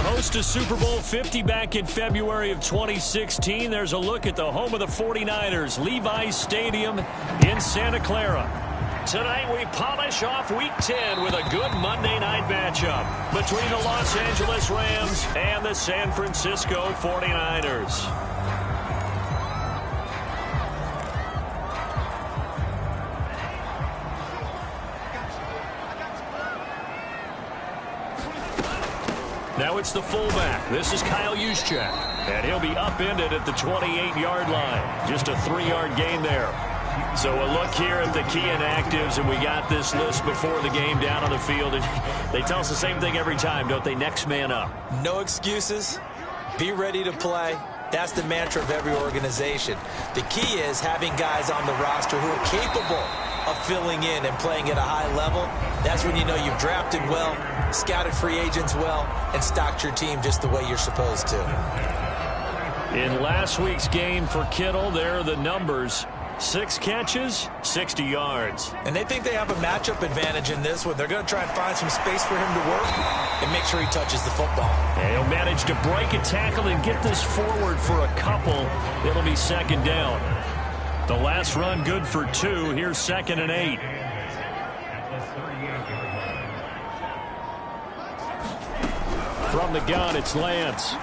host of Super Bowl 50 back in February of 2016. There's a look at the home of the 49ers, Levi's Stadium in Santa Clara. Tonight we polish off Week 10 with a good Monday night matchup between the Los Angeles Rams and the San Francisco 49ers. Now it's the fullback. This is Kyle Juszczyk, and he'll be upended at the 28-yard line. Just a 3-yard gain there. So a look here at the key inactives, and we got this list before the game down on the field. And they tell us the same thing every time, don't they? Next man up. No excuses. Be ready to play. That's the mantra of every organization. The key is having guys on the roster who are capable of filling in and playing at a high level. That's when you know you've drafted well, scouted free agents well, and stocked your team just the way you're supposed to. In last week's game for Kittle, there are the numbers. 6 catches, 60 yards. And they think they have a matchup advantage in this one. They're going to try and find some space for him to work and make sure he touches the football. And he'll manage to break a tackle and get this forward for a couple. It'll be second down. The last run good for 2. Here's 2nd and 8. From the gun, it's Lance.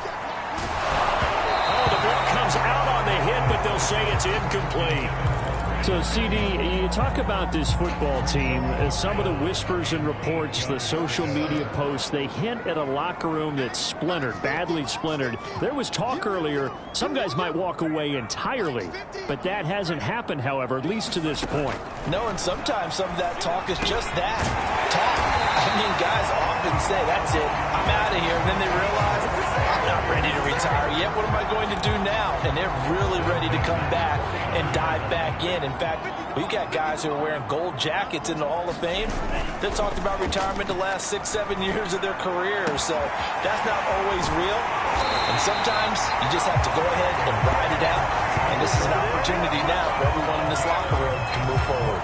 Oh, the ball comes out on the hit, but they'll say it's incomplete. So, CD, you talk about this football team, and some of the whispers and reports, the social media posts, they hint at a locker room that's splintered, badly splintered. There was talk earlier, some guys might walk away entirely, but that hasn't happened, however, at least to this point. No, and sometimes some of that talk is just that, talk. I mean, guys often say, that's it, I'm out of here, and then they realize, I'm not ready to retire yet, what am I going to do now? And they're really ready to come back and dive back in. In fact, we got guys who are wearing gold jackets in the Hall of Fame that talked about retirement the last 6-7 years of their career. So that's not always real. And sometimes you just have to go ahead and ride it out. And this is an opportunity now for everyone in this locker room to move forward.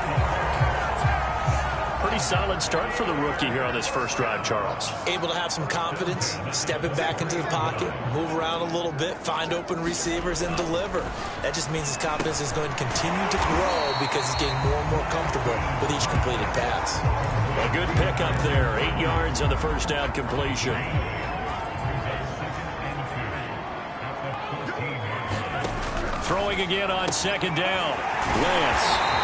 Pretty solid start for the rookie here on this first drive, Charles. Able to have some confidence, stepping back into the pocket, move around a little bit, find open receivers, and deliver. That just means his confidence is going to continue to grow because he's getting more and more comfortable with each completed pass. A good pickup there. 8 yards on the first down completion. Throwing again on 2nd down. Lance.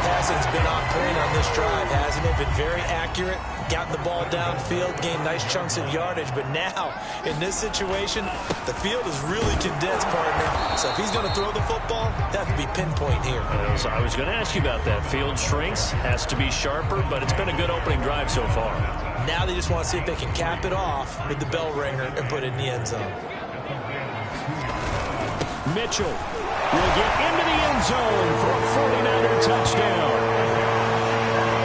Passing's been on point on this drive, hasn't it? Been very accurate, gotten the ball downfield, gained nice chunks of yardage. But now, in this situation, the field is really condensed, partner. So if he's going to throw the football, that could be pinpoint here. I was going to ask you about that. Field shrinks, has to be sharper, but it's been a good opening drive so far. Now they just want to see if they can cap it off with the bell ringer and put it in the end zone. Mitchell will get into the end zone for a 49er touchdown.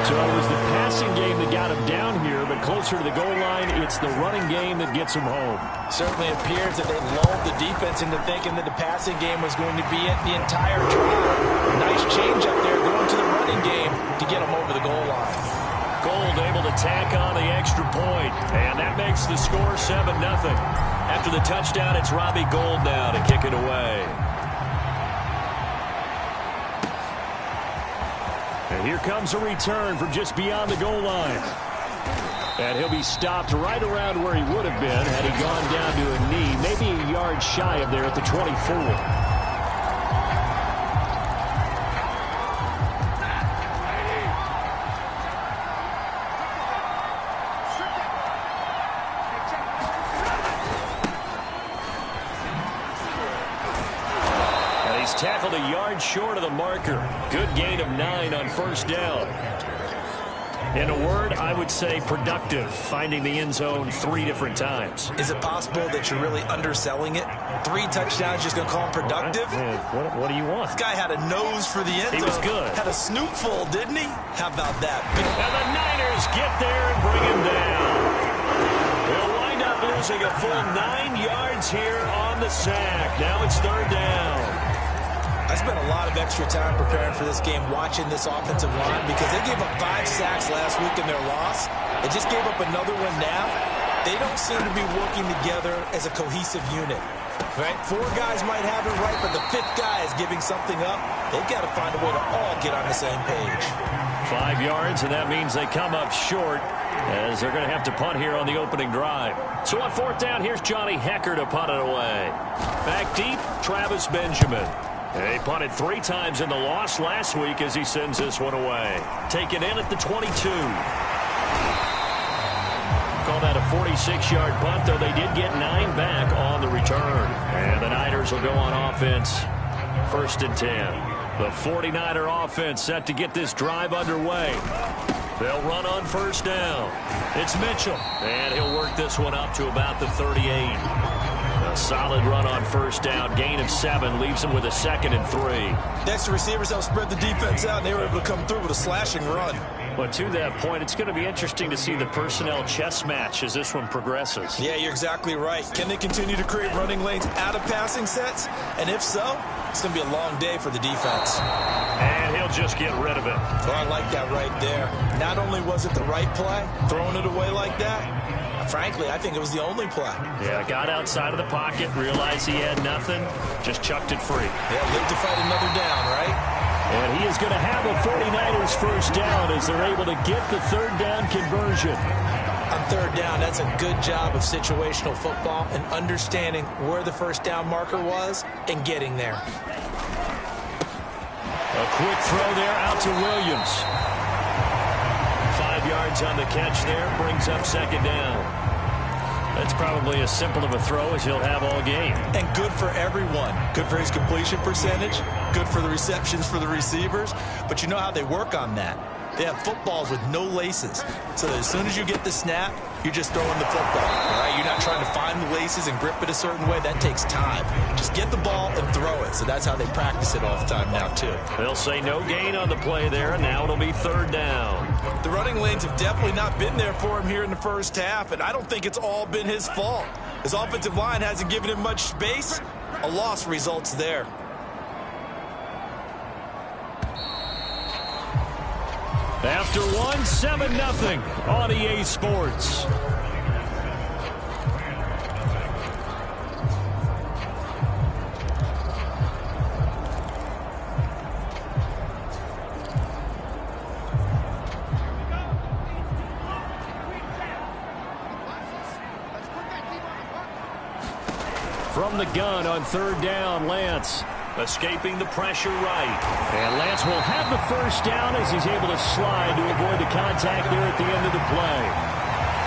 So it was the passing game that got him down here, but closer to the goal line, it's the running game that gets him home. Certainly appears that they lulled the defense into thinking that the passing game was going to be it the entire drive. Nice change up there going to the running game to get him over the goal line. Gold able to tack on the extra point, and that makes the score 7-0. After the touchdown, it's Robbie Gould now to kick it away. And here comes a return from just beyond the goal line. And he'll be stopped right around where he would have been had he gone down to a knee, maybe a yard shy of there at the 24. Tackled a yard short of the marker. Good gain of 9 on first down. In a word, I would say productive, finding the end zone 3 different times. Is it possible that you're really underselling it? 3 touchdowns, just going to call him productive? What do you want? This guy had a nose for the end zone. He was good. Had a snootful, didn't he? How about that? And the Niners get there and bring him down. They'll wind up losing a full 9 yards here on the sack. Now it's 3rd down. I spent a lot of extra time preparing for this game, watching this offensive line, because they gave up 5 sacks last week in their loss. They just gave up another one now. They don't seem to be working together as a cohesive unit. Right? 4 guys might have it right, but the 5th guy is giving something up. They've got to find a way to all get on the same page. 5 yards, and that means they come up short, as they're going to have to punt here on the opening drive. So on 4th down, here's Johnny Hecker to punt it away. Back deep, Travis Benjamin. He punted 3 times in the loss last week as he sends this one away. Taken in at the 22. Call that a 46-yard punt, though they did get 9 back on the return. And the Niners will go on offense, 1st and 10. The 49er offense set to get this drive underway. They'll run on 1st down. It's Mitchell, and he'll work this one up to about the 38. A solid run on 1st down. Gain of 7 leaves him with a 2nd and 3. Next, the receivers help spread the defense out, and they were able to come through with a slashing run. But to that point, it's going to be interesting to see the personnel chess match as this one progresses. Yeah, you're exactly right. Can they continue to create running lanes out of passing sets? And if so, it's going to be a long day for the defense. And he'll just get rid of it. Well, I like that right there. Not only was it the right play, throwing it away like that, frankly, I think it was the only play. Yeah, got outside of the pocket, realized he had nothing, just chucked it free. Yeah, live to fight another down, right? And he is going to have a 49ers 1st down as they're able to get the 3rd down conversion. On 3rd down, that's a good job of situational football and understanding where the 1st down marker was and getting there. A quick throw there out to Williams. 5 yards on the catch there, brings up 2nd down. That's probably as simple of a throw as he'll have all game. And good for everyone. Good for his completion percentage. Good for the receptions for the receivers. But you know how they work on that. They have footballs with no laces. So that as soon as you get the snap, you're just throwing the football. All right? You're not trying to find the laces and grip it a certain way. That takes time. Just get the ball and throw it. So that's how they practice it all the time now, too. They'll say no gain on the play there, and now it'll be 3rd down. The running lanes have definitely not been there for him here in the 1st half, and I don't think it's all been his fault. His offensive line hasn't given him much space. A loss results there. After 1, 7-0 on EA Sports. From the gun on 3rd down, Lance. Escaping the pressure right. And Lance will have the 1st down as he's able to slide to avoid the contact there at the end of the play.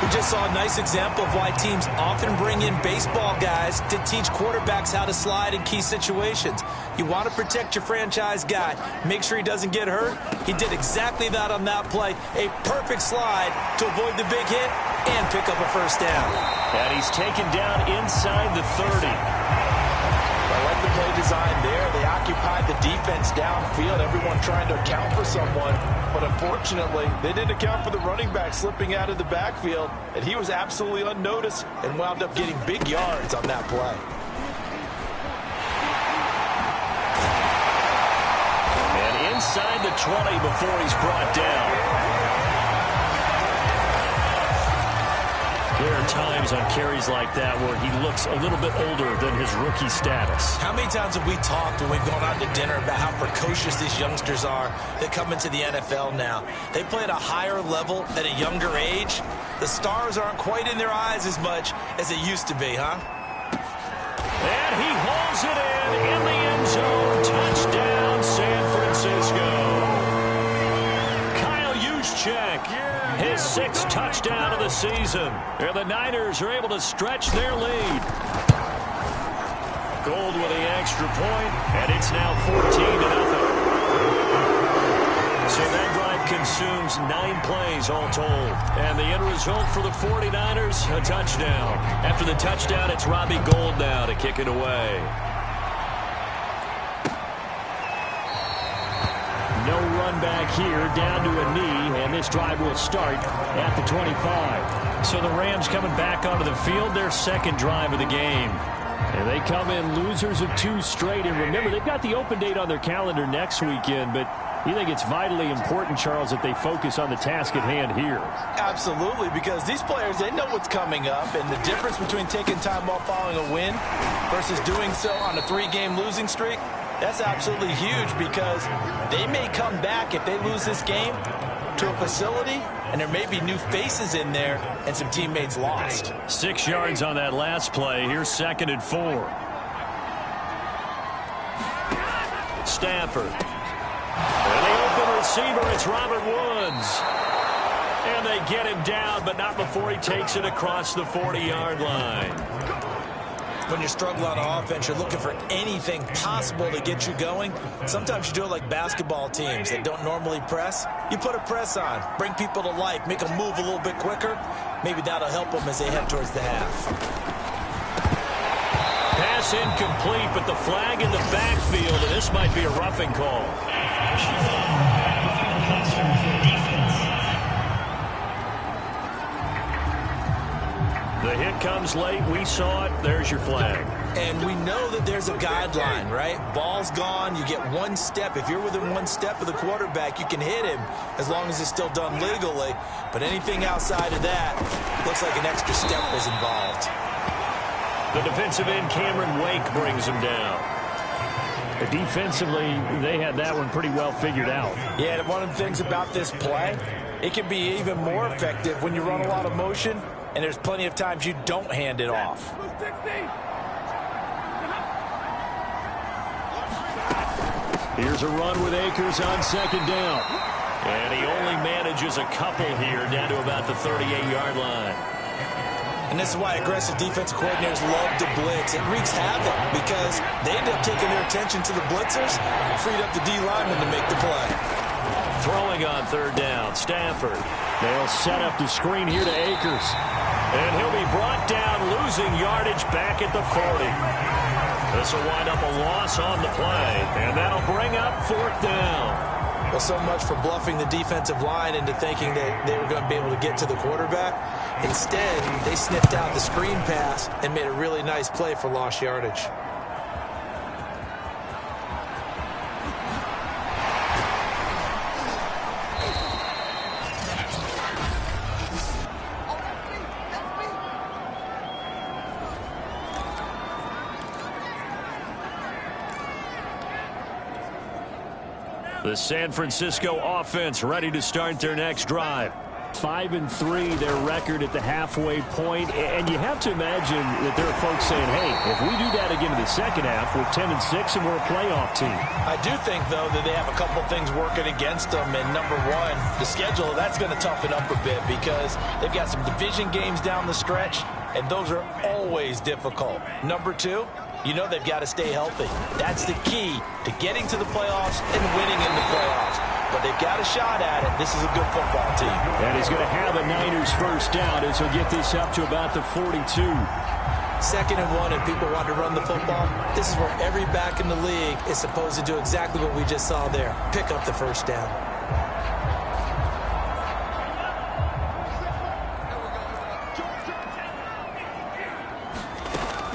We just saw a nice example of why teams often bring in baseball guys to teach quarterbacks how to slide in key situations. You want to protect your franchise guy. Make sure he doesn't get hurt. He did exactly that on that play. A perfect slide to avoid the big hit and pick up a 1st down. And he's taken down inside the 30. I like the play design there. They occupied the defense downfield, everyone trying to account for someone. But unfortunately, they didn't account for the running back slipping out of the backfield, and he was absolutely unnoticed and wound up getting big yards on that play. And inside the 20 before he's brought down. There are times on carries like that where he looks a little bit older than his rookie status. How many times have we talked when we've gone out to dinner about how precocious these youngsters are that come into the NFL now? They play at a higher level at a younger age. The stars aren't quite in their eyes as much as it used to be, huh? And he hauls it in the end zone. Touchdown, San Francisco. Kyle Juszczyk. His 6th touchdown of the season. And the Niners are able to stretch their lead. Gold with the extra point, and it's now 14-0. So that drive consumes 9 plays all told. And the end result for the 49ers, a touchdown. After the touchdown, it's Robbie Gould now to kick it away. No run back here, down to a knee, and this drive will start at the 25. So the Rams coming back onto the field, their 2nd drive of the game. And they come in losers of 2 straight. And remember, they've got the open date on their calendar next weekend, but you think it's vitally important, Charles, that they focus on the task at hand here? Absolutely, because these players, they know what's coming up, and the difference between taking time off following a win versus doing so on a 3-game losing streak, that's absolutely huge, because they may come back if they lose this game to a facility, and there may be new faces in there and some teammates lost. 6 yards on that last play. Here's 2nd and 4. Stafford. And the open receiver, it's Robert Woods. And they get him down, but not before he takes it across the 40-yard line. When you struggle on offense, you're looking for anything possible to get you going. Sometimes you do it like basketball teams that don't normally press. You put a press on, bring people to life, make them move a little bit quicker. Maybe that'll help them as they head towards the half. Pass incomplete, but the flag in the backfield, and this might be a roughing call. The hit comes late. We saw it. There's your flag. And we know that there's a guideline, right? Ball's gone. You get 1 step. If you're within 1 step of the quarterback, you can hit him as long as it's still done legally. But anything outside of that, looks like an extra step was involved. The defensive end, Cameron Wake, brings him down. Defensively, they had that one pretty well figured out. Yeah, and one of the things about this play, it can be even more effective when you run a lot of motion, and there's plenty of times you don't hand it off. Here's a run with Akers on 2nd down. And he only manages a couple here down to about the 38-yard line. And this is why aggressive defensive coordinators love to blitz. It wreaks havoc because they end up taking their attention to the blitzers, freed up the D lineman to make the play. Throwing on 3rd down, Stafford. They'll set up the screen here to Akers. And he'll be brought down, losing yardage back at the 40. This will wind up a loss on the play, and that'll bring up 4th down. Well, so much for bluffing the defensive line into thinking that they were going to be able to get to the quarterback. Instead, they sniffed out the screen pass and made a really nice play for lost yardage. The San Francisco offense ready to start their next drive. 5-3, their record at the halfway point, and you have to imagine that there are folks saying, hey, if we do that again in the second half, we're 10-6 and we're a playoff team. I do think, though, that they have a couple things working against them, and number one, the schedule, that's going to toughen up a bit because they've got some division games down the stretch, and those are always difficult. Number two, you know they've got to stay healthy. That's the key to getting to the playoffs and winning in the playoffs. But they've got a shot at it. This is a good football team. And he's going to have a Niners 1st down as he'll get this up to about the 42. 2nd and 1, and people want to run the football. This is where every back in the league is supposed to do exactly what we just saw there. Pick up the 1st down.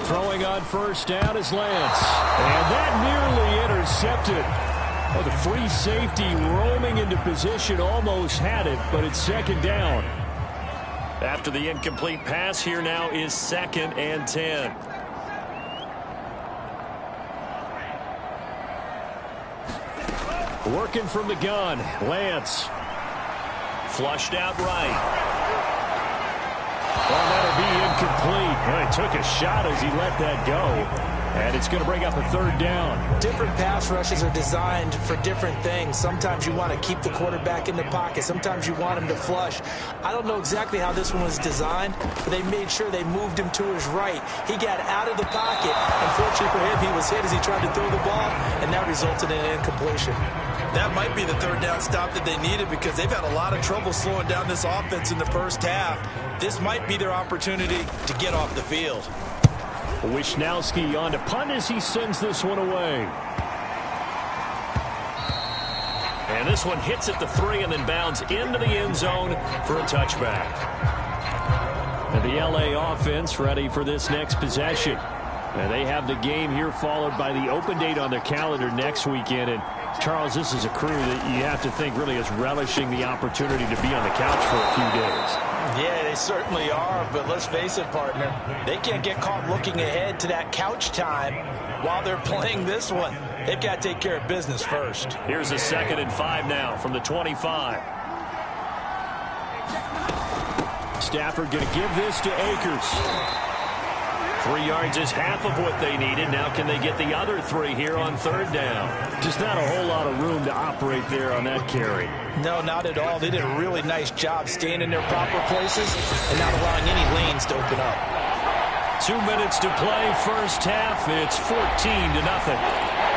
Throwing on 1st down is Lance. And that nearly intercepted. Oh, the free safety roaming into position almost had it, but it's 2nd down. After the incomplete pass, here now is 2nd and 10. Working from the gun, Lance. Flushed out right. Well, that'll be incomplete. Well, he took a shot as he let that go. And it's going to bring up a 3rd down. Different pass rushes are designed for different things. Sometimes you want to keep the quarterback in the pocket. Sometimes you want him to flush. I don't know exactly how this one was designed, but they made sure they moved him to his right. He got out of the pocket. Unfortunately for him, he was hit as he tried to throw the ball, and that resulted in an incompletion. That might be the 3rd down stop that they needed because they've had a lot of trouble slowing down this offense in the 1st half. This might be their opportunity to get off the field. Wisnowski on to punt as he sends this one away. And this one hits at the 3 and then bounds into the end zone for a touchback. And the LA offense ready for this next possession. And they have the game here followed by the open date on their calendar next weekend. And Charles, this is a crew that you have to think really is relishing the opportunity to be on the couch for a few days. Yeah, they certainly are, but let's face it, partner, they can't get caught looking ahead to that couch time while they're playing this one. They've got to take care of business first. Here's a 2nd and 5 now from the 25. Stafford going to give this to Akers. 3 yards is half of what they needed. Now can they get the other 3 here on 3rd down? Just not a whole lot of room to operate there on that carry. No, not at all. They did a really nice job staying in their proper places and not allowing any lanes to open up. 2 minutes to play, first half. It's 14-0.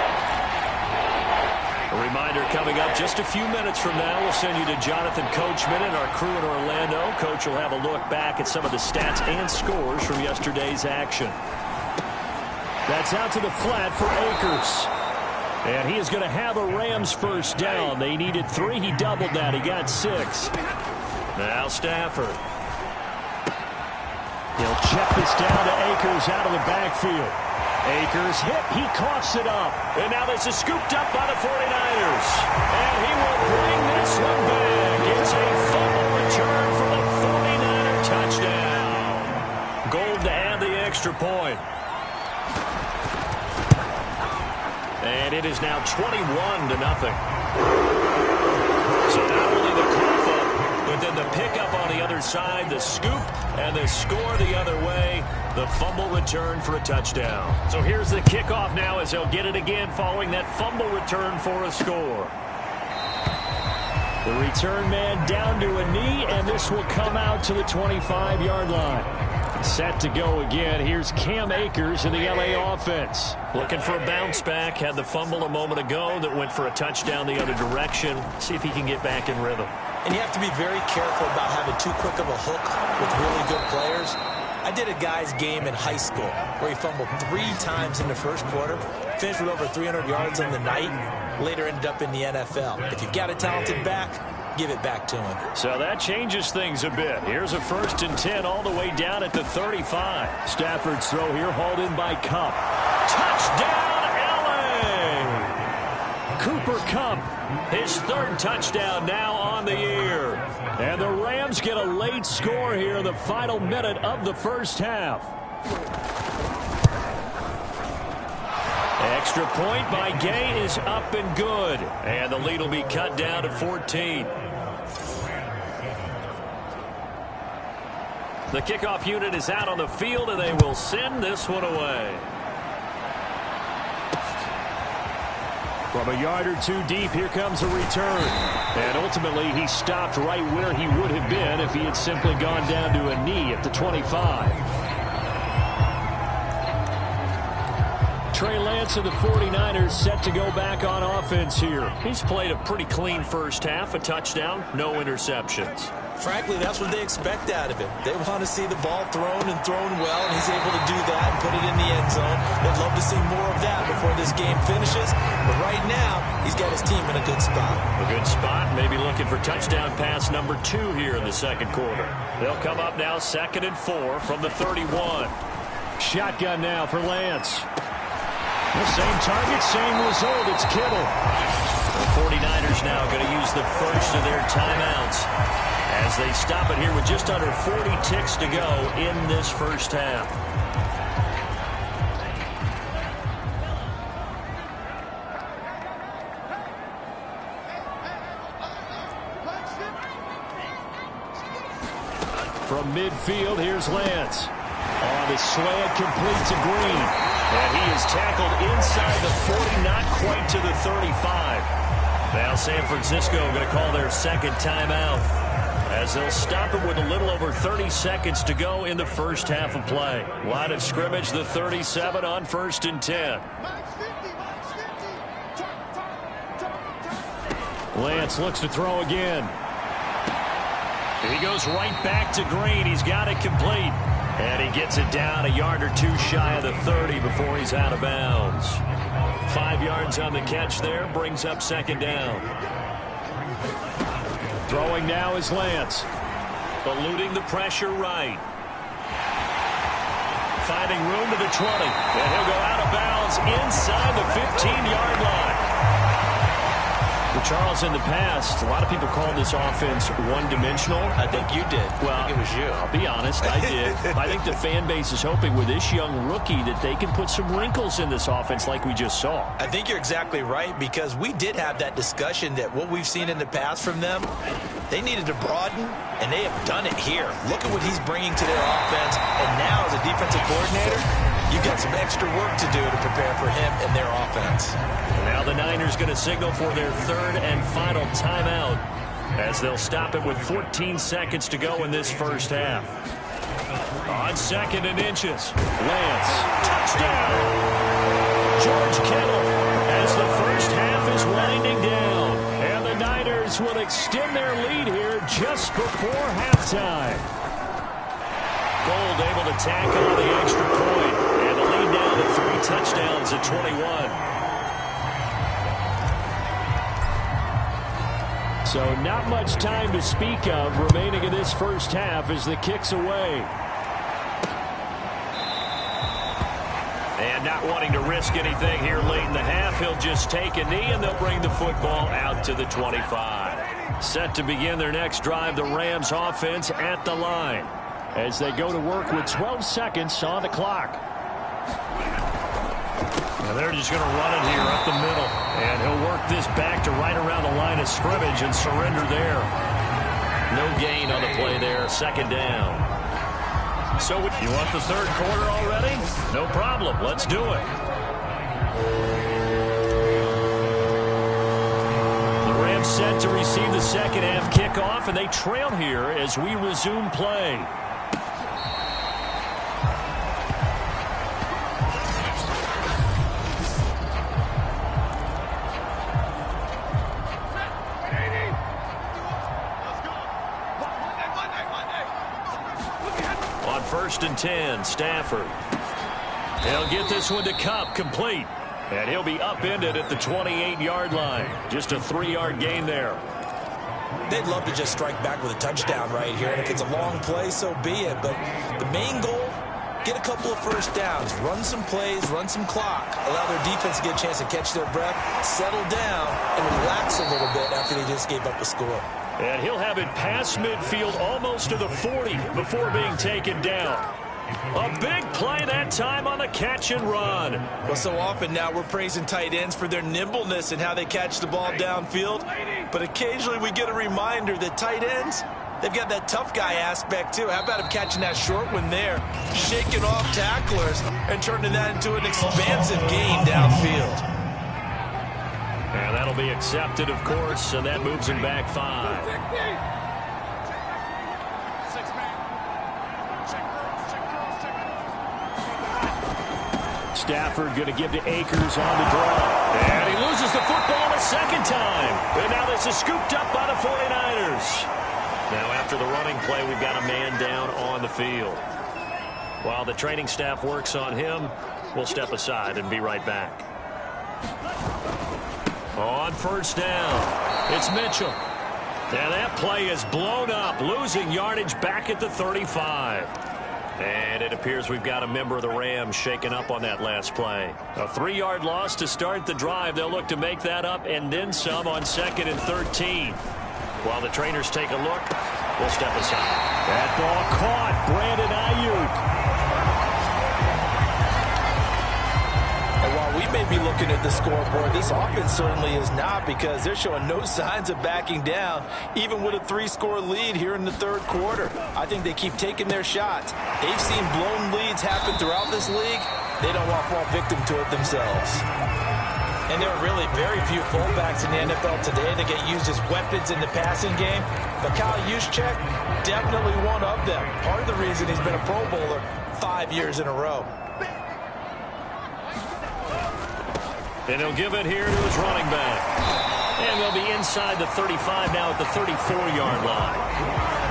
A reminder coming up just a few minutes from now. We'll send you to Jonathan Coachman and our crew in Orlando. Coach will have a look back at some of the stats and scores from yesterday's action. That's out to the flat for Akers. And he is going to have a Rams first down. They needed 3. He doubled that. He got 6. Now Stafford. He'll check this down to Akers out of the backfield. Akers hit. He coughs it up. And now this is scooped up by the 49ers. And he will bring this one back. It's a fumble return for the 49er touchdown. Gold to add the extra point. And it is now 21-0. So not only the cough up, but then the pickup on the other side, the scoop, and the score the other way. The fumble return for a touchdown. So here's the kickoff now as he'll get it again following that fumble return for a score. The return man down to a knee, and this will come out to the 25-yard line. Set to go again. Here's Cam Akers in the LA offense. Looking for a bounce back. Had the fumble a moment ago that went for a touchdown the other direction. See if he can get back in rhythm. And you have to be very careful about having too quick of a hook with really good players. I did a guy's game in high school where he fumbled 3 times in the first quarter, finished with over 300 yards on the night, later ended up in the NFL. If you've got a talented back, give it back to him. So that changes things a bit. Here's a 1st and 10 all the way down at the 35. Stafford's throw here hauled in by Kupp. Touchdown, LA! Cooper Kupp, his 3rd touchdown now on the year. And the Rams get a late score here in the final minute of the first half. Extra point by Gay is up and good. And the lead will be cut down to 14. The kickoff unit is out on the field, and they will send this one away. From a yard or 2 deep, here comes a return. And ultimately, he stopped right where he would have been if he had simply gone down to a knee at the 25. Trey Lance of the 49ers set to go back on offense here. He's played a pretty clean first half, a touchdown, no interceptions. Frankly, that's what they expect out of him. They want to see the ball thrown and thrown well, and he's able to do that and put it in the end zone. They'd love to see more of that before this game finishes. But right now, he's got his team in a good spot. A good spot, maybe looking for touchdown pass number 2 here in the 2nd quarter. They'll come up now 2nd and 4 from the 31. Shotgun now for Lance. The same target, same result. It's Kittle. The 49ers now going to use the first of their timeouts as they stop it here with just under 40 ticks to go in this first half. From midfield, here's Lance. On the slant, complete to Green. And he is tackled inside the 40, not quite to the 35. Now San Francisco going to call their 2nd timeout as they'll stop it with a little over 30 seconds to go in the first half of play. Line of scrimmage, the 37 on 1st and 10. Lance looks to throw again. He goes right back to Green. He's got it complete. And he gets it down a yard or 2 shy of the 30 before he's out of bounds. 5 yards on the catch there, brings up 2nd down. Throwing now is Lance. Eluding the pressure right. finding room to the 20. And he'll go out of bounds inside the 15-yard line. Well, Charles, in the past, a lot of people called this offense one-dimensional. I think you did. Well, I think it was you. I'll be honest, I did. I think the fan base is hoping with this young rookie that they can put some wrinkles in this offense like we just saw. I think you're exactly right, because we did have that discussion that what we've seen in the past from them, they needed to broaden, and they have done it here. Look at what he's bringing to their offense, and now as a defensive coordinator, you've got some extra work to do to prepare for him and their offense. Now the Niners going to signal for their third and final timeout as they'll stop it with 14 seconds to go in this first half. On 2nd and inches, Lance, touchdown! George Kittle as the first half is winding down. And the Niners will extend their lead here just before halftime. Gold able to tack on the extra point. And the lead now to 3 touchdowns at 21. So not much time to speak of remaining in this first half as the kick's away. And not wanting to risk anything here late in the half, he'll just take a knee and they'll bring the football out to the 25. Set to begin their next drive, the Rams offense at the line as they go to work with 12 seconds on the clock. Now they're just going to run it here up the middle. And he'll work this back to right around the line of scrimmage and surrender there. No gain on the play there. 2nd down. So you want the third quarter already? No problem. Let's do it. The Rams set to receive the second half kickoff, and they trail here as we resume play. On 1st and 10, Stafford. He'll get this one to Kupp, complete. And he'll be upended at the 28-yard line. Just a 3-yard gain there. They'd love to just strike back with a touchdown right here. And if it's a long play, so be it. But the main goal, get a couple of first downs. Run some plays, run some clock. Allow their defense to get a chance to catch their breath, settle down, and relax a little bit after they just gave up a score. And he'll have it past midfield almost to the 40 before being taken down. A big play that time on the catch and run. Well, so often now we're praising tight ends for their nimbleness and how they catch the ball downfield. But occasionally we get a reminder that tight ends, they've got that tough guy aspect too. How about him catching that short one there, shaking off tacklers, and turning that into an expansive gain downfield. And that'll be accepted, of course, and that moves him back 5. Stafford going to give to Akers on the draw. And he loses the football a second time. And now this is scooped up by the 49ers. Now after the running play, we've got a man down on the field. While the training staff works on him, we'll step aside and be right back. On 1st down, it's Mitchell. Now that play is blown up, losing yardage back at the 35. And it appears we've got a member of the Rams shaken up on that last play. A 3-yard loss to start the drive. They'll look to make that up and then some on 2nd and 13. While the trainers take a look, we'll step aside. That ball caught. Brandon Ayuk. And while we may be looking at the scoreboard, this offense certainly is not, because they're showing no signs of backing down, even with a 3-score lead here in the third quarter. I think they keep taking their shots. They've seen blown leads happen throughout this league. They don't want to fall victim to it themselves. And there are really very few fullbacks in the NFL today that get used as weapons in the passing game. But Kyle Juszczyk, definitely one of them. Part of the reason he's been a Pro Bowler 5 years in a row. And he'll give it here to his running back. And they'll be inside the 35 now at the 34-yard line.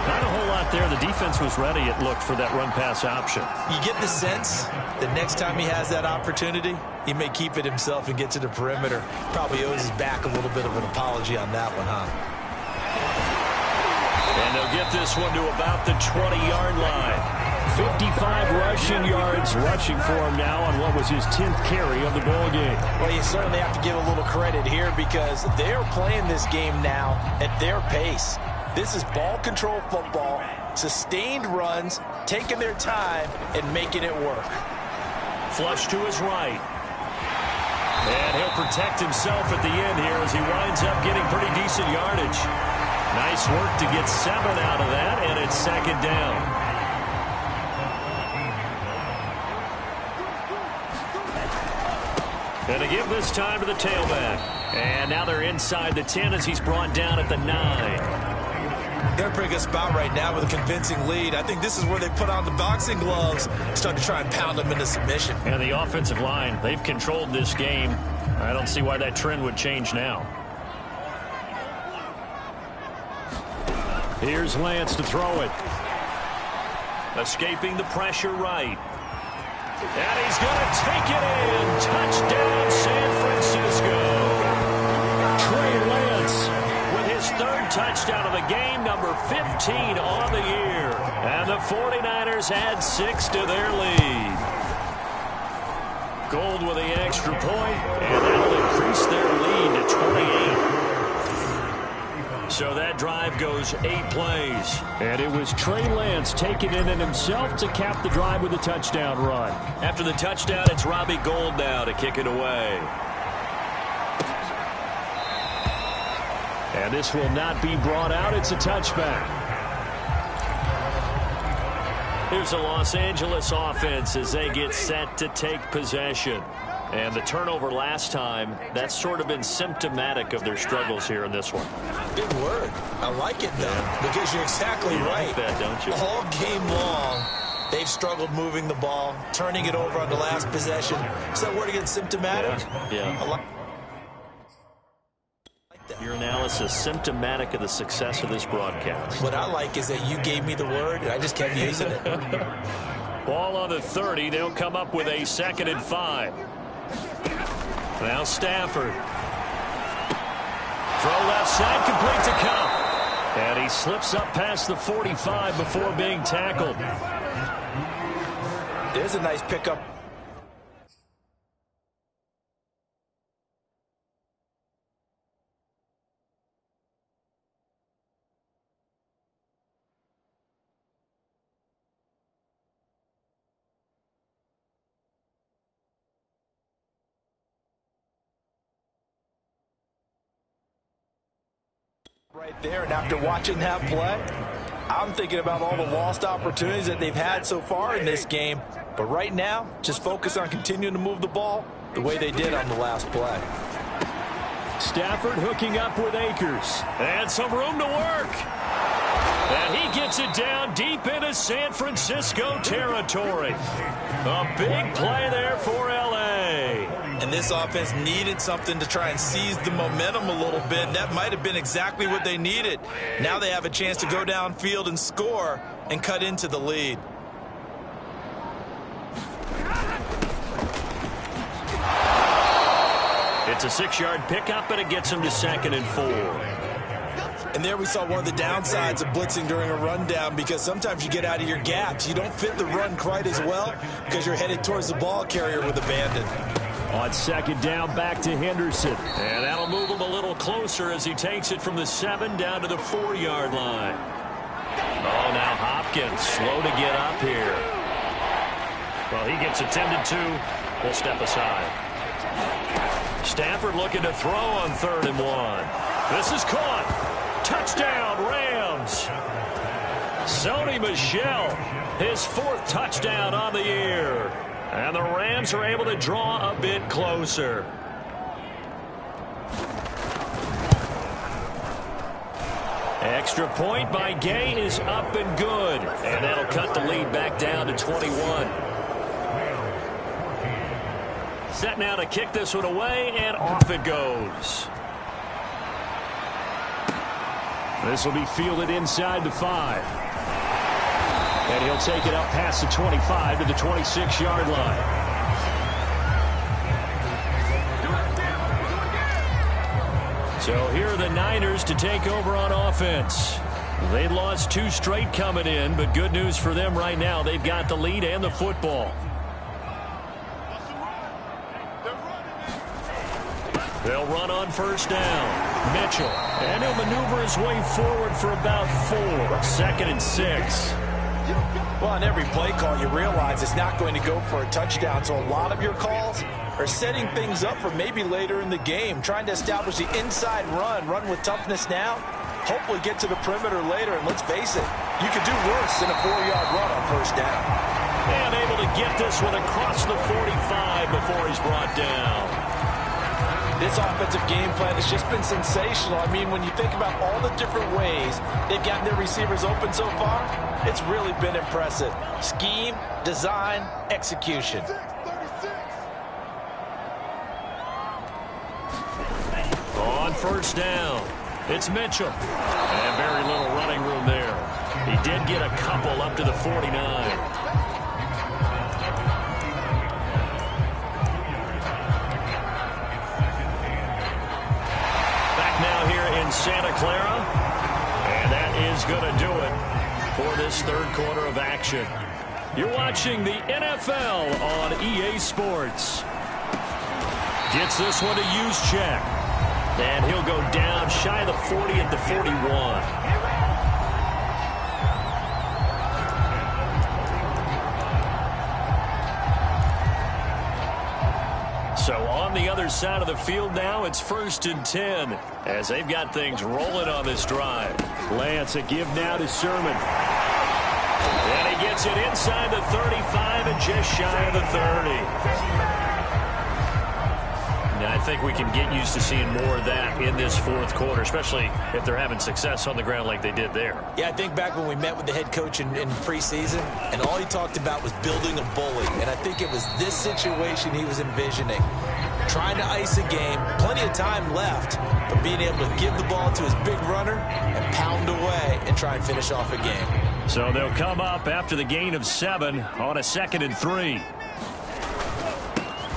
Not a whole lot there. The defense was ready, it looked, for that run-pass option. You get the sense that next time he has that opportunity, he may keep it himself and get to the perimeter. Probably owes his back a little bit of an apology on that one, huh? And they'll get this one to about the 20-yard line. 55 rushing yards rushing for him now on what was his 10th carry of the ball game. Well, you certainly have to give a little credit here because they're playing this game now at their pace. This is ball control football, sustained runs, taking their time and making it work. Flush to his right. And he'll protect himself at the end here as he winds up getting pretty decent yardage. Nice work to get 7 out of that, and it's second down. Going to give this time to the tailback. And now they're inside the 10 as he's brought down at the 9. They're in a pretty good spot right now with a convincing lead. I think this is where they put on the boxing gloves, start to try and pound them into submission. And the offensive line, they've controlled this game. I don't see why that trend would change now. Here's Lance to throw it. Escaping the pressure right. And he's going to take it in. Touchdown, San Francisco. Trey Lance with his 3rd touchdown of the game, number 15 on the year. And the 49ers add 6 to their lead. Gold with the extra point, and that'll increase their lead to 28. So that drive goes 8 plays. And it was Trey Lance taking it in himself to cap the drive with a touchdown run. After the touchdown, it's Robbie Gould now to kick it away. And this will not be brought out. It's a touchback. Here's the Los Angeles offense as they get set to take possession. And the turnover last time, that's sort of been symptomatic of their struggles here in this one. Big word. I like it, though, because you're exactly right. Like that, don't you? All game long, they've struggled moving the ball, turning it over on the last possession. Is that word again, symptomatic? Yeah. I like that. Your analysis, symptomatic of the success of this broadcast. What I like is that you gave me the word, and I just kept using it. Ball on the 30. They'll come up with a 2nd and 5. Now Stafford. Throw left side, complete to Cup. And he slips up past the 45 before being tackled. There's a nice pickup. Right there, and after watching that play, I'm thinking about all the lost opportunities that they've had so far in this game. But right now, just focus on continuing to move the ball the way they did on the last play. Stafford hooking up with Akers. And some room to work. And he gets it down deep into San Francisco territory. A big play there for L.A. And this offense needed something to try and seize the momentum a little bit. And that might have been exactly what they needed. Now they have a chance to go downfield and score and cut into the lead. It's a 6-yard pickup, and it gets him to 2nd and 4. And there we saw one of the downsides of blitzing during a rundown, because sometimes you get out of your gaps. You don't fit the run quite as well because you're headed towards the ball carrier with abandon. On 2nd down, back to Henderson. And that'll move him a little closer as he takes it from the 7 down to the 4-yard line. Oh, now Hopkins slow to get up here. Well, he gets attended to. We'll step aside. Stafford looking to throw on 3rd and 1. This is caught. Touchdown, Rams. Sony Michel, his 4th touchdown on the year. And the Rams are able to draw a bit closer. Extra point by Gay is up and good. And that'll cut the lead back down to 21. Set now to kick this one away, and off it goes. This will be fielded inside the 5. And he'll take it up past the 25 to the 26-yard line. So here are the Niners to take over on offense. They lost 2 straight coming in, but good news for them right now. They've got the lead and the football. They'll run on first down. Mitchell. And he'll maneuver his way forward for about 4. 2nd and 6. Well, on every play call, you realize it's not going to go for a touchdown. So a lot of your calls are setting things up for maybe later in the game, trying to establish the inside run with toughness now, hopefully get to the perimeter later. And let's face it, you could do worse than a 4-yard run on first down. And able to get this one across the 45 before he's brought down. This offensive game plan has just been sensational. I mean, when you think about all the different ways they've gotten their receivers open so far, it's really been impressive. Scheme, design, execution. On first down, it's Mitchell. And very little running room there. He did get a couple up to the 49. Santa Clara, and that is going to do it for this 3rd quarter of action. You're watching the NFL on EA Sports. Gets this one to Juszczyk, and he'll go down shy of the 40 at the 41. So on the other side of the field now, it's 1st and 10 as they've got things rolling on this drive. Lance, a give now to Sermon. And he gets it inside the 35 and just shy of the 30. Now, I think we can get used to seeing more of that in this 4th quarter, especially if they're having success on the ground like they did there. Yeah, I think back when we met with the head coach in preseason, and all he talked about was building a bully. And I think it was this situation he was envisioning. Trying to ice a game, plenty of time left, but being able to give the ball to his big runner and pound away and try and finish off a game. So they'll come up after the gain of 7 on a 2nd and 3.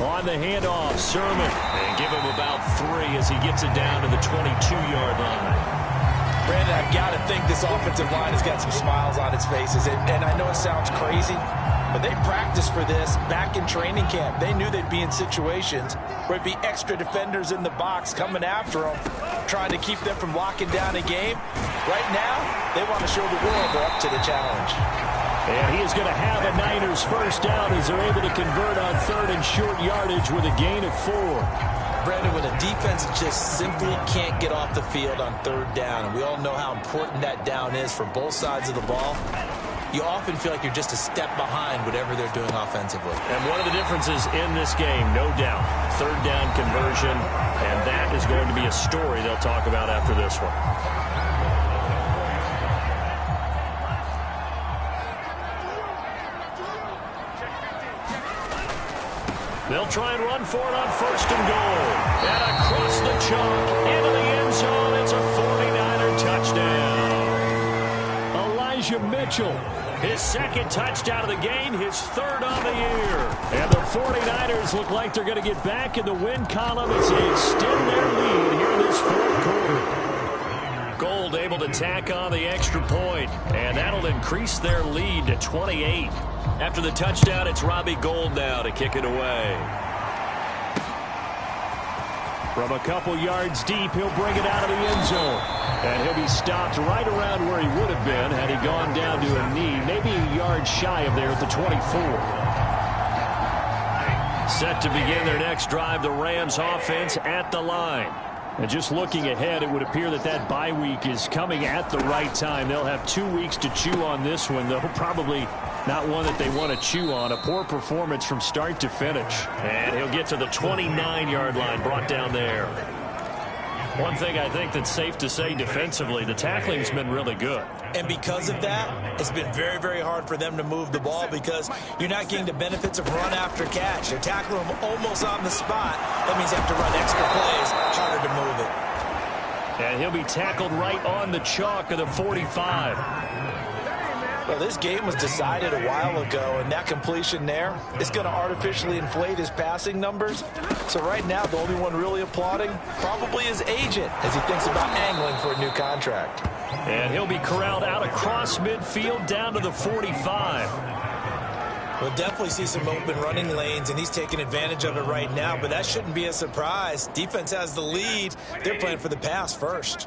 On the handoff, Sermon. And give him about 3 as he gets it down to the 22-yard line. Brandon, I've got to think this offensive line has got some smiles on its faces. And I know it sounds crazy, but they practiced for this back in training camp. They knew they'd be in situations where it'd be extra defenders in the box coming after them, trying to keep them from locking down a game. Right now, they want to show the world they're up to the challenge. And he is going to have a Niners first down as they're able to convert on 3rd and short yardage with a gain of 4. Brandon, when a defense just simply can't get off the field on 3rd down, and we all know how important that down is for both sides of the ball, you often feel like you're just a step behind whatever they're doing offensively. And one of the differences in this game, no doubt, 3rd down conversion, and that is going to be a story they'll talk about after this one. They'll try and run for it on 1st and goal. And across the chalk, into the end zone, it's a 49er touchdown. Elijah Mitchell. His 2nd touchdown of the game, his 3rd on the year. And the 49ers look like they're going to get back in the win column as they extend their lead here in this 4th quarter. Gold able to tack on the extra point, and that'll increase their lead to 28. After the touchdown, it's Robbie Gould now to kick it away. From a couple yards deep, he'll bring it out of the end zone. And he'll be stopped right around where he would have been had he gone down to a knee, maybe a yard shy of there at the 24. Set to begin their next drive, the Rams offense at the line. And just looking ahead, it would appear that that bye week is coming at the right time. They'll have 2 weeks to chew on this one, though probably not one that they want to chew on. A poor performance from start to finish. And he'll get to the 29-yard line, brought down there. One thing I think that's safe to say defensively, the tackling's been really good. And because of that, it's been very, very hard for them to move the ball because you're not getting the benefits of run after catch. They're tackling them almost on the spot. That means you have to run extra plays, harder to move it. And he'll be tackled right on the chalk of the 45. Well, this game was decided a while ago, and that completion there is going to artificially inflate his passing numbers. So right now, the only one really applauding probably his agent as he thinks about angling for a new contract. And he'll be corralled out across midfield down to the 45. We'll definitely see some open running lanes, and he's taking advantage of it right now, but that shouldn't be a surprise. Defense has the lead. They're playing for the pass first.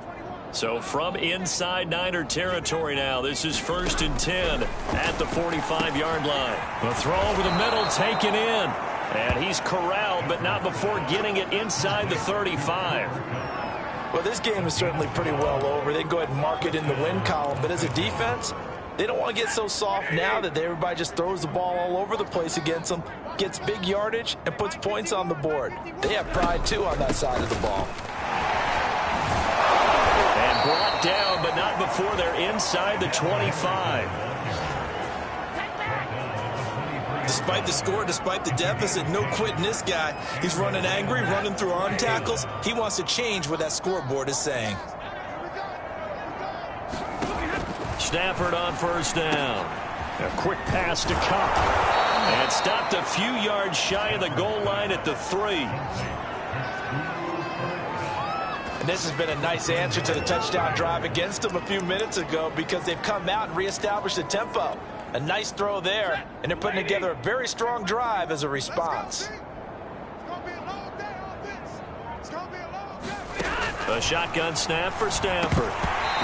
So from inside Niner territory now, this is 1st and 10 at the 45-yard line. The throw over the middle taken in. And he's corralled, but not before getting it inside the 35. Well, this game is certainly pretty well over. They can go ahead and mark it in the win column. But as a defense, they don't want to get so soft now that everybody just throws the ball all over the place against them, gets big yardage, and puts points on the board. They have pride, too, on that side of the ball. And brought down, but not before they're inside the 25. Despite the score, despite the deficit, no quitting this guy. He's running angry, running through arm tackles. He wants to change what that scoreboard is saying. Stafford on 1st down. A quick pass to Cup. And stopped a few yards shy of the goal line at the 3. And this has been a nice answer to the touchdown drive against them a few minutes ago because they've come out and reestablished the tempo. A nice throw there, and they're putting together a very strong drive as a response. A shotgun snap for Stafford.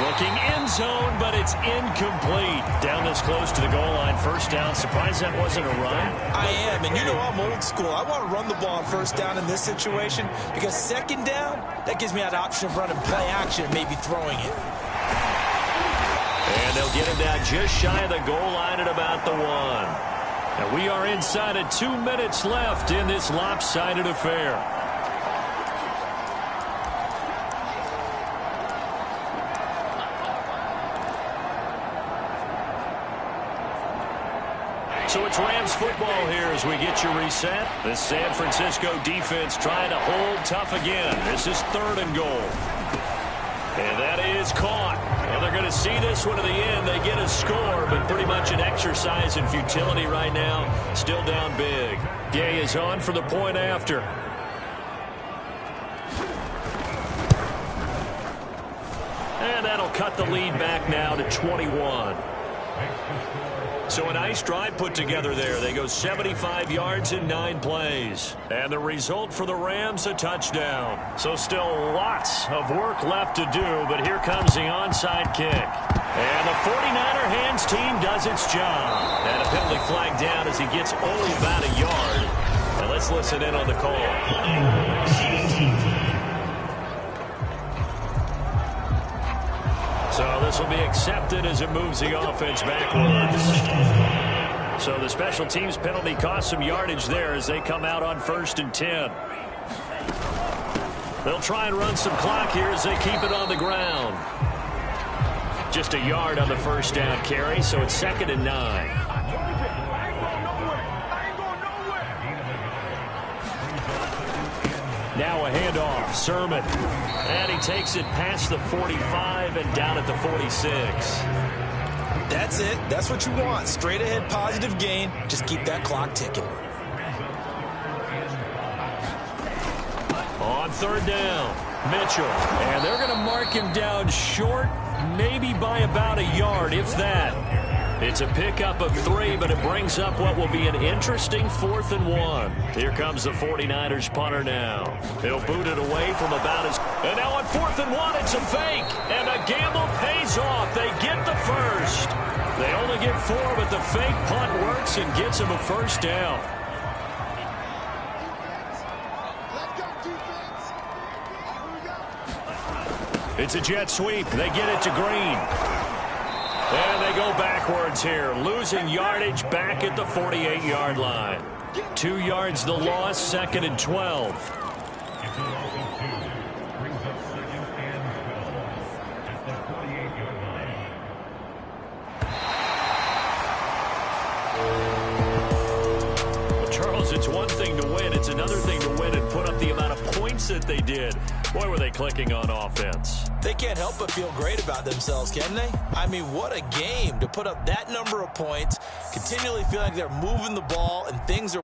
Looking end zone, but it's incomplete. Down this close to the goal line. 1st down. Surprised that wasn't a run. I am, and you know I'm old school. I want to run the ball on 1st down in this situation because 2nd down, that gives me that option of running play action, maybe throwing it. And they'll get him down just shy of the goal line at about the 1. And we are inside of 2 minutes left in this lopsided affair. So it's Rams football here as we get you reset. The San Francisco defense trying to hold tough again. This is 3rd and goal. And that is caught. Well, they're going to see this one to the end. They get a score, but pretty much an exercise in futility right now. Still down big. Gay is on for the point after. And that'll cut the lead back now to 21. So a nice drive put together there. They go 75 yards in 9 plays. And the result for the Rams, a touchdown. So still lots of work left to do, but here comes the onside kick. And the 49er hands team does its job. And a penalty flag down as he gets only about a yard. And let's listen in on the call. So this will be accepted as it moves the offense backwards. So the special teams penalty cost some yardage there as they come out on 1st and 10. They'll try and run some clock here as they keep it on the ground. Just a yard on the 1st down carry, so it's 2nd and 9. Now a handoff, Sermon. And he takes it past the 45 and down at the 46. That's it. That's what you want. Straight ahead, positive gain. Just keep that clock ticking. On 3rd down, Mitchell. And they're going to mark him down short, maybe by about a yard, if that. It's a pickup of 3, but it brings up what will be an interesting 4th and 1. Here comes the 49ers punter now. He'll boot it away from about his... And now on 4th and 1, it's a fake. And a gamble pays off. They get the first. They only get 4, but the fake punt works and gets him a 1st down. It's a jet sweep. They get it to Green. And they go backwards here, losing yardage back at the 48-yard line. 2 yards the loss, 2nd and 12. Well, Charles, it's one thing to win. it's another thing to win and put up the amount of points that they did. Boy, were they clicking on offense. They can't help but feel great about themselves, can they? I mean, what a game to put up that number of points, continually feeling like they're moving the ball and things are